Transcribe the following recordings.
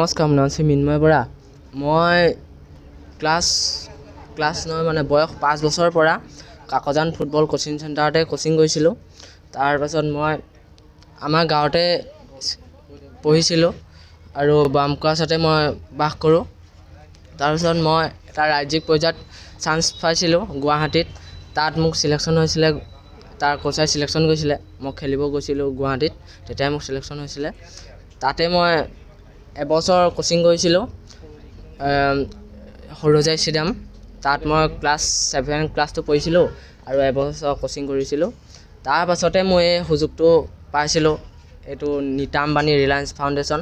নমস্কাৰ, মোৰ নাম শ্ৰী মিন্ময় বৰা। মই ক্লাছ 9 মানে বয়স 5 বছৰৰ পৰা কাকজান ফুটবল কোচিং চেণ্টাৰতে কোচিং কৰিছিলোঁ। তাৰপাছত মই আমাৰ গাঁৱতে পঢ়িছিলোঁ আৰু বাম ক্লাছতে মই বাস কৰোঁ। তাৰপিছত মই এটা ৰাজ্যিক পৰ্যায়ত চান্স পাইছিলোঁ গুৱাহাটীত। তাত মোক চিলেকশ্যন হৈছিলে, তাৰ কোচাৰে চিলেকশ্যন কৰিছিলে। মই খেলিব গৈছিলোঁ গুৱাহাটীত, তেতিয়াই মোক চিলেকশ্যন হৈছিলে। তাতে মই এবছৰ কোচিং কৰিছিলোঁ সৰুজাই ষ্টেডিয়াম। তাত মই ক্লাছ 7 ক্লাছটো পঢ়িছিলোঁ আৰু এবছৰ কোচিং কৰিছিলোঁ। তাৰ পাছতে মই এই সুযোগটো পাইছিলোঁ, এইটো নিতা আম্বানী ৰিলায়েন্স ফাউণ্ডেশ্যন।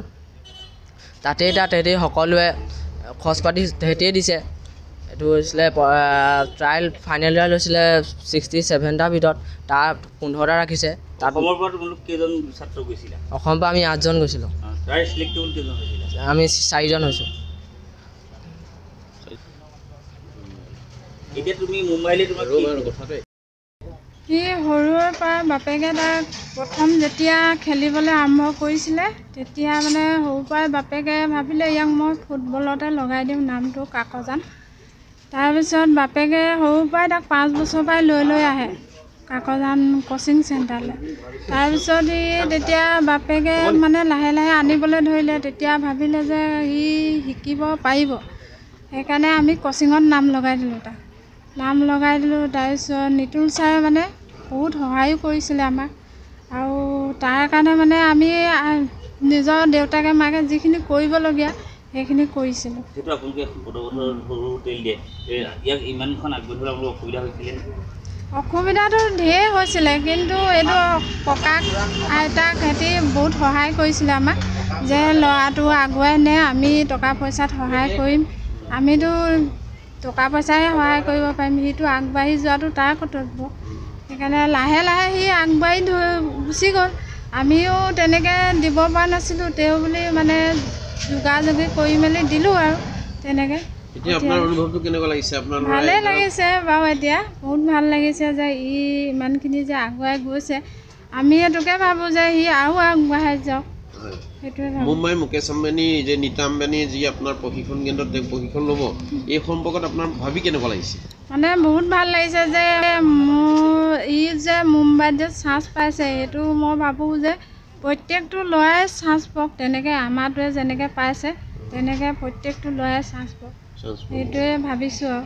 তাতেই তেহেঁতি সকলোৱে খৰচ পাতি তেহেঁতিয়ে দিছে। এইটো হৈছিলে ট্ৰায়েল ফাইনেল ইয়াৰ লৈছিলে 67টাৰ ভিতৰত, তাত 15টা ৰাখিছে। তাত অসমৰ পৰা কেইজন ছাত্ৰ গৈছিলে? অসমৰ পৰা আমি 8জন গৈছিলোঁ। আমি 4জন হৈছোঁ। এতিয়া তুমি মুম্বাইলৈ সি সৰুৰে পৰা বাপেকে তাক প্ৰথম যেতিয়া খেলিবলৈ আৰম্ভ কৰিছিলে, তেতিয়া মানে সৰুৰ পৰাই বাপেকে ভাবিলে ইয়াক মই ফুটবলতে লগাই দিম নামটো কাকজান। তাৰপিছত বাপেকে সৰুৰ পৰাই তাক 5 বছৰৰ পৰাই লৈ আহে কাকজান কোচিং চেণ্টাৰলৈ। তাৰপিছত তেতিয়া বাপেকে মানে লাহে লাহে আনিবলৈ ধৰিলে। তেতিয়া ভাবিলে যে সি শিকিব পাৰিব, সেইকাৰণে আমি কোচিঙত নাম লগাই দিলোঁ তাক। তাৰপিছত নিতুল ছাৰে মানে বহুত সহায়ো কৰিছিলে আমাক, আৰু তাৰ কাৰণে মানে আমি নিজৰ দেউতাকে মাকে যিখিনি কৰিবলগীয়া সেইখিনি কৰিছিলোঁ। অসুবিধাটো ঢেৰ হৈছিলে, কিন্তু এইটো ককাক আইতাক সিহঁতি বহুত সহায় কৰিছিলে আমাক, যে ল'ৰাটো আগুৱাই নে, আমি টকা পইচাত সহায় কৰিম। আমিতো টকা পইচাহে সহায় কৰিব পাৰিম, সিটো আগবাঢ়ি যোৱাটো তাৰ কৰ্তব্য। সেইকাৰণে লাহে লাহে সি আগবাঢ়ি গুচি গ'ল। আমিও তেনেকৈ দিব পৰা নাছিলোঁ, তেওঁ বুলি মানে যোগাযোগী কৰি মেলি দিলোঁ আৰু তেনেকৈ। ভালেই লাগিছে বাৰু, এতিয়া বহুত ভাল লাগিছে যে ই ইমানখিনি যে আগুৱাই গৈছে। আমি এইটোকে ভাবোঁ যে সি আৰু আগবাঢ়াই যাওক, সেইটোৱে ভাবোঁ। মুম্বাই মুকেশ আম্বানী যে নিতা আম্বানী যি আপোনাৰ প্ৰশিক্ষণ কেন্দ্ৰত প্ৰশিক্ষণ ল'ব, এই সম্পৰ্কত আপোনাৰ ভাবি কেনেকুৱা লাগিছে? মানে বহুত ভাল লাগিছে যে ই যে মুম্বাইত যে চান্স পাইছে, সেইটো মই ভাবোঁ যে প্ৰত্যেকটো ল'ৰাই চান্স পাওক, তেনেকৈ আমাৰটোৱে যেনেকৈ পাইছে তেনেকৈ প্ৰত্যেকটো ল'ৰাই চান্স পাওক, সেইটোৱে ভাবিছোঁ আৰু।